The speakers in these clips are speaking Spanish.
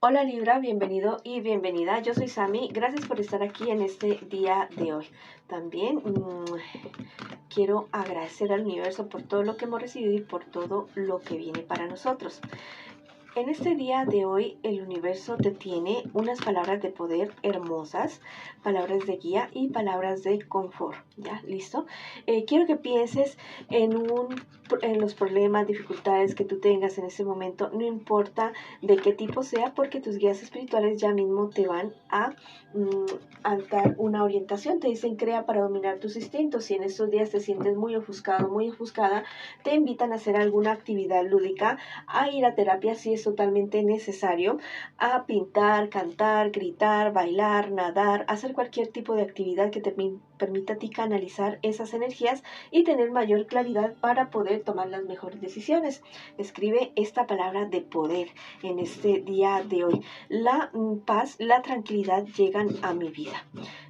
Hola Libra, bienvenido y bienvenida. Yo soy Sami. Gracias por estar aquí en este día de hoy. También quiero agradecer al universo por todo lo que hemos recibido y por todo lo que viene para nosotros. En este día de hoy el universo te tiene unas palabras de poder hermosas, palabras de guía y palabras de confort. ¿Ya? ¿Listo? Quiero que pienses en los problemas, dificultades que tú tengas en este momento, no importa de qué tipo sea, porque tus guías espirituales ya mismo te van a dar una orientación. Te dicen crea para dominar tus instintos. Si en estos días te sientes muy ofuscado, muy ofuscada, te invitan a hacer alguna actividad lúdica, a ir a terapia si es totalmente necesario, a pintar, cantar, gritar, bailar, nadar, hacer cualquier tipo de actividad que te permita a ti canalizar esas energías y tener mayor claridad para poder tomar las mejores decisiones. Escribe esta palabra de poder en este día de hoy. La paz, la tranquilidad llegan a mi vida.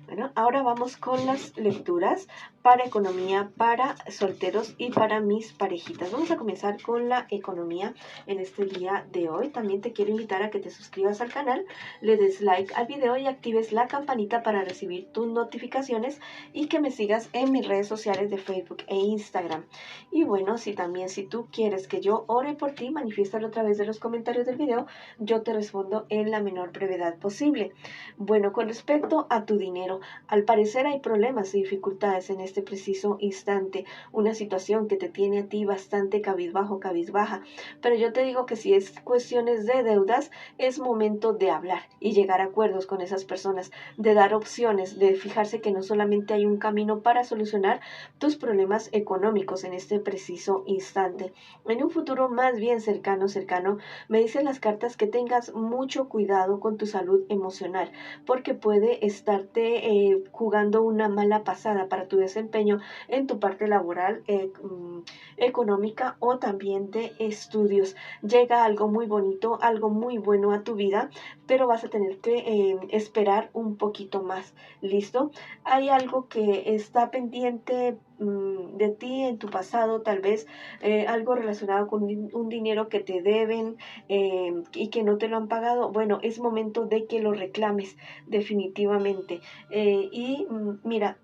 Bueno, ahora vamos con las lecturas para economía, para solteros y para mis parejitas. Vamos a comenzar con la economía en este día de hoy. También te quiero invitar a que te suscribas al canal, le des like al video y actives la campanita para recibir tus notificaciones y que me sigas en mis redes sociales de Facebook e Instagram. Y bueno, si tú quieres que yo ore por ti, manifiéstalo a través de los comentarios del video, yo te respondo en la menor brevedad posible. Bueno, con respecto a tu dinero, al parecer hay problemas y dificultades en este preciso instante, una situación que te tiene a ti bastante cabizbajo, cabizbaja, pero yo te digo que si es cuestiones de deudas, es momento de hablar y llegar a acuerdos con esas personas, de dar opciones, de fijarse que no solamente hay un camino para solucionar tus problemas económicos en este preciso instante. En un futuro más bien cercano, me dicen las cartas que tengas mucho cuidado con tu salud emocional, porque puede estarte jugando una mala pasada para tu desempeño en tu parte laboral, económica o también de estudios. Llega algo muy bonito, algo muy bueno a tu vida, pero vas a tener que esperar un poquito más. ¿Listo? Hay algo que está pendiente de ti en tu pasado, tal vez algo relacionado con un dinero que te deben y que no te lo han pagado. Bueno, es momento de que lo reclames definitivamente. Mira,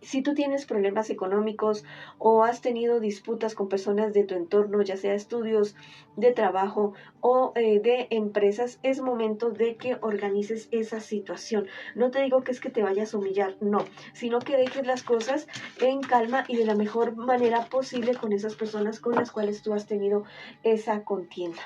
si tú tienes problemas económicos o has tenido disputas con personas de tu entorno, ya sea estudios, de trabajo o de empresas, es momento de que organices esa situación. No te digo que es que te vayas a humillar, no, sino que dejes las cosas en calma y de la mejor manera posible con esas personas con las cuales tú has tenido esa contienda.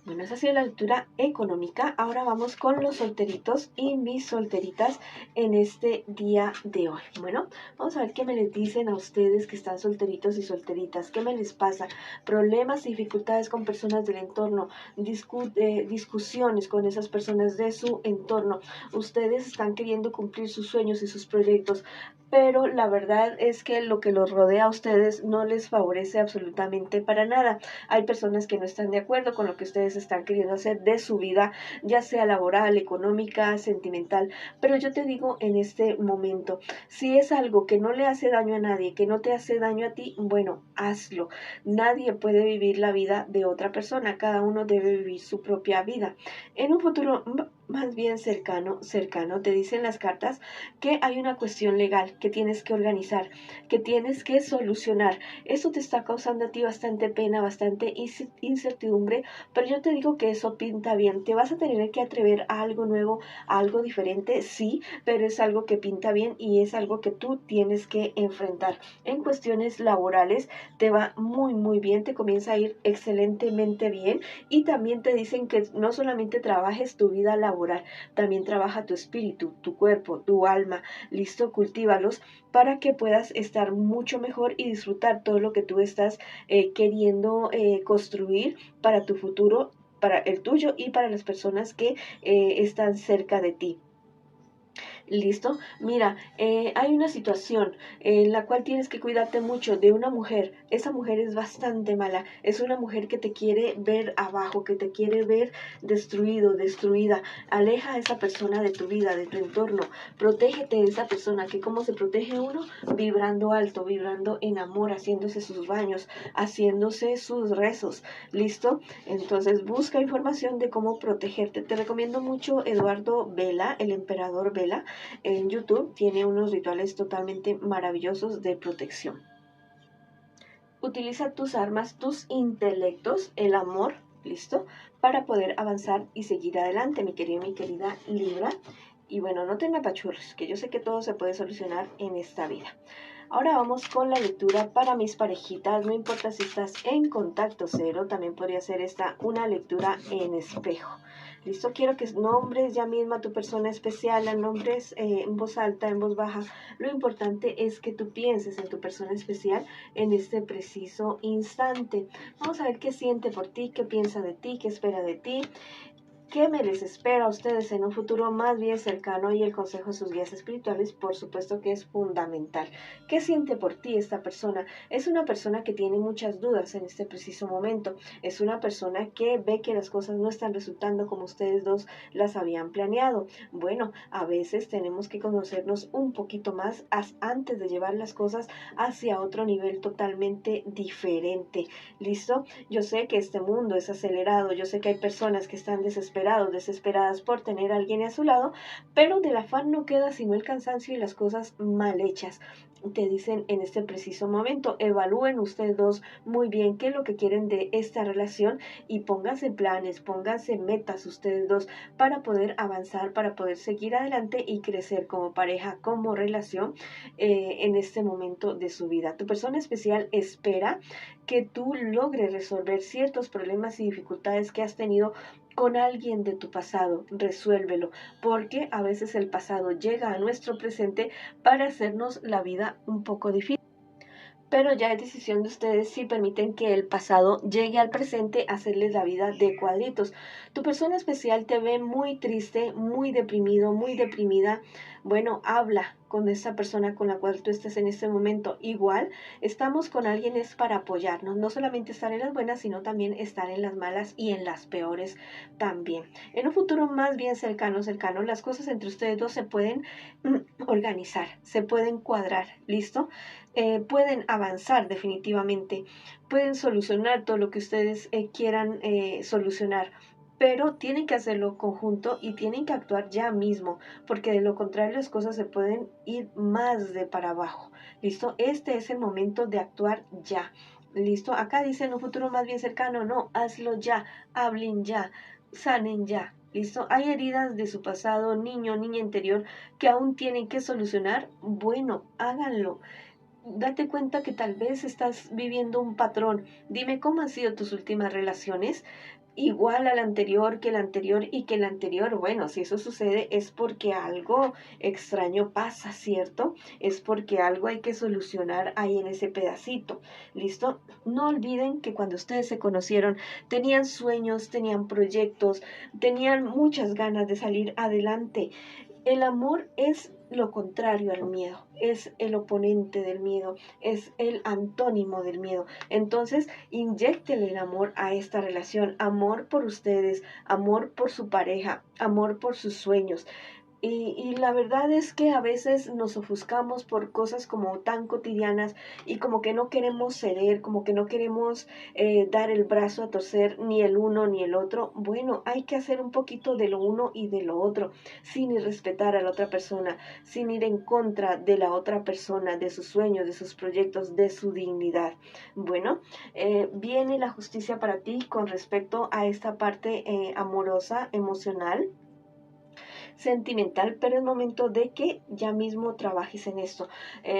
Bueno, esa ha sido la lectura económica. Ahora vamos con los solteritos y mis solteritas en este día de hoy. Bueno, vamos a ver qué me les dicen a ustedes que están solteritos y solteritas. ¿Qué me les pasa? Problemas y dificultades con personas del entorno, discusiones con esas personas de su entorno. Ustedes están queriendo cumplir sus sueños y sus proyectos, pero la verdad es que lo que los rodea a ustedes no les favorece absolutamente para nada. Hay personas que no están de acuerdo con lo que ustedes están queriendo hacer de su vida, ya sea laboral, económica, sentimental, pero yo te digo en este momento, si es algo que no le hace daño a nadie, que no te hace daño a ti, bueno, hazlo. Nadie puede vivir la vida de otra persona, cada uno debe vivir su propia vida. En un futuro más bien cercano, te dicen las cartas que hay una cuestión legal que tienes que organizar, que tienes que solucionar. Eso te está causando a ti bastante pena, bastante incertidumbre, pero yo te digo que eso pinta bien. Te vas a tener que atrever a algo nuevo, a algo diferente, sí, pero es algo que pinta bien y es algo que tú tienes que enfrentar. En cuestiones laborales te va muy muy bien, te comienza a ir excelentemente bien y también te dicen que no solamente trabajes tu vida laboral, también trabaja tu espíritu, tu cuerpo, tu alma. Listo, cultívalos para que puedas estar mucho mejor y disfrutar todo lo que tú estás queriendo construir para tu futuro, para el tuyo y para las personas que están cerca de ti. ¿Listo? Mira, hay una situación en la cual tienes que cuidarte mucho de una mujer. Esa mujer es bastante mala. Es una mujer que te quiere ver abajo, que te quiere ver destruido, destruida. Aleja a esa persona de tu vida, de tu entorno. Protégete de esa persona, que cómo se protege uno, vibrando alto, vibrando en amor, haciéndose sus baños, haciéndose sus rezos. ¿Listo? Entonces busca información de cómo protegerte. Te recomiendo mucho Eduardo Vela, el emperador Vela. En YouTube tiene unos rituales totalmente maravillosos de protección. Utiliza tus armas, tus intelectos, el amor, ¿listo? Para poder avanzar y seguir adelante, mi querido y mi querida Libra. Y bueno, no te me apachurres, que yo sé que todo se puede solucionar en esta vida. Ahora vamos con la lectura para mis parejitas. No importa si estás en contacto cero, también podría ser esta una lectura en espejo. ¿Listo? Quiero que nombres ya misma a tu persona especial, la nombres en voz alta, en voz baja. Lo importante es que tú pienses en tu persona especial en este preciso instante. Vamos a ver qué siente por ti, qué piensa de ti, qué espera de ti. ¿Qué me les espera a ustedes en un futuro más bien cercano? Y el consejo de sus guías espirituales, por supuesto que es fundamental. ¿Qué siente por ti esta persona? Es una persona que tiene muchas dudas en este preciso momento. Es una persona que ve que las cosas no están resultando como ustedes dos las habían planeado. Bueno, a veces tenemos que conocernos un poquito más antes de llevar las cosas hacia otro nivel totalmente diferente. ¿Listo? Yo sé que este mundo es acelerado, yo sé que hay personas que están desesperadas por tener a alguien a su lado, pero del afán no queda sino el cansancio y las cosas mal hechas. Te dicen en este preciso momento, evalúen ustedes dos muy bien qué es lo que quieren de esta relación y pónganse planes, pónganse metas ustedes dos para poder avanzar, para poder seguir adelante y crecer como pareja, como relación en este momento de su vida. Tu persona especial espera que tú logres resolver ciertos problemas y dificultades que has tenido con alguien de tu pasado. Resuélvelo, porque a veces el pasado llega a nuestro presente para hacernos la vida un poco difícil. Pero ya es decisión de ustedes si permiten que el pasado llegue al presente a hacerles la vida de cuadritos. Tu persona especial te ve muy triste, muy deprimido, muy deprimida. Bueno, habla con esa persona con la cual tú estés en este momento. Igual, estamos con alguien es para apoyarnos, no solamente estar en las buenas, sino también estar en las malas y en las peores también. En un futuro más bien cercano, las cosas entre ustedes dos se pueden organizar, se pueden cuadrar, ¿listo? Pueden avanzar definitivamente, pueden solucionar todo lo que ustedes quieran solucionar, pero tienen que hacerlo conjunto y tienen que actuar ya mismo, porque de lo contrario las cosas se pueden ir más de para abajo. ¿Listo? Este es el momento de actuar ya. ¿Listo? Acá dice en un futuro más bien cercano, no, hazlo ya, hablen ya, sanen ya. ¿Listo? Hay heridas de su pasado, niño, niña interior, que aún tienen que solucionar. Bueno, háganlo. Date cuenta que tal vez estás viviendo un patrón. Dime cómo han sido tus últimas relaciones, igual al anterior, que el anterior y que el anterior. Bueno, si eso sucede es porque algo extraño pasa, ¿cierto? Es porque algo hay que solucionar ahí en ese pedacito. ¿Listo? No olviden que cuando ustedes se conocieron tenían sueños, tenían proyectos, tenían muchas ganas de salir adelante. El amor es lo contrario al miedo, es el oponente del miedo, es el antónimo del miedo. Entonces, inyéctele el amor a esta relación, amor por ustedes, amor por su pareja, amor por sus sueños. Y la verdad es que a veces nos ofuscamos por cosas como tan cotidianas y como que no queremos ceder, como que no queremos dar el brazo a torcer ni el uno ni el otro. Bueno, hay que hacer un poquito de lo uno y de lo otro, sin irrespetar a la otra persona, sin ir en contra de la otra persona, de sus sueños, de sus proyectos, de su dignidad. Bueno, viene la justicia para ti con respecto a esta parte amorosa, emocional, sentimental, pero es momento de que ya mismo trabajes en esto.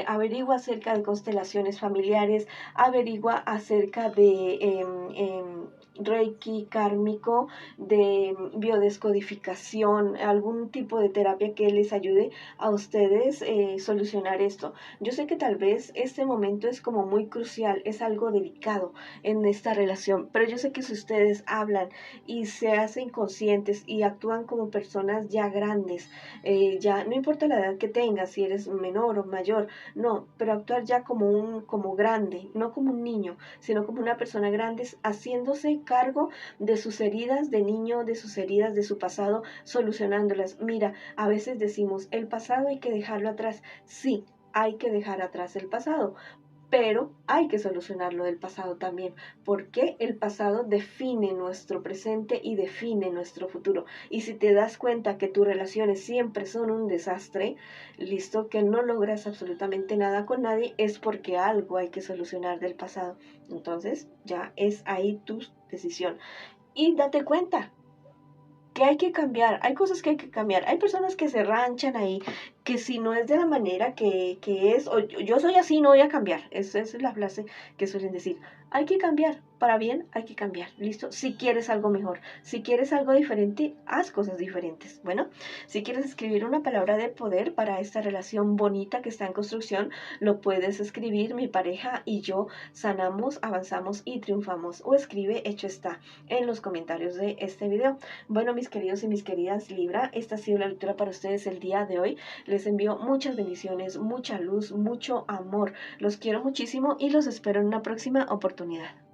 Averigua acerca de constelaciones familiares, averigua acerca de Reiki kármico, de biodescodificación, algún tipo de terapia que les ayude a ustedes solucionar esto. Yo sé que tal vez este momento es como muy crucial, es algo delicado en esta relación, pero yo sé que si ustedes hablan y se hacen conscientes y actúan como personas ya grandes, grandes, ya no importa la edad que tengas, si eres menor o mayor, no, pero actuar ya como grande, no como un niño, sino como una persona grande, haciéndose cargo de sus heridas de niño, de sus heridas de su pasado, solucionándolas. Mira, a veces decimos, el pasado hay que dejarlo atrás. Sí, hay que dejar atrás el pasado, pero hay que solucionar lo del pasado también, porque el pasado define nuestro presente y define nuestro futuro. Y si te das cuenta que tus relaciones siempre son un desastre, listo, que no logras absolutamente nada con nadie, es porque algo hay que solucionar del pasado. Entonces, ya es ahí tu decisión. Y date cuenta que hay que cambiar, hay cosas que hay que cambiar, hay personas que se ranchan ahí, que si no es de la manera que es, o yo soy así, no voy a cambiar, esa es la frase que suelen decir, hay que cambiar, para bien hay que cambiar, ¿listo? Si quieres algo mejor, si quieres algo diferente, haz cosas diferentes. Bueno, si quieres escribir una palabra de poder para esta relación bonita que está en construcción, lo puedes escribir, mi pareja y yo sanamos, avanzamos y triunfamos, o escribe hecho está en los comentarios de este video. Bueno, mis queridos y mis queridas Libra, esta ha sido la lectura para ustedes el día de hoy. Les envío muchas bendiciones, mucha luz, mucho amor. Los quiero muchísimo y los espero en una próxima oportunidad.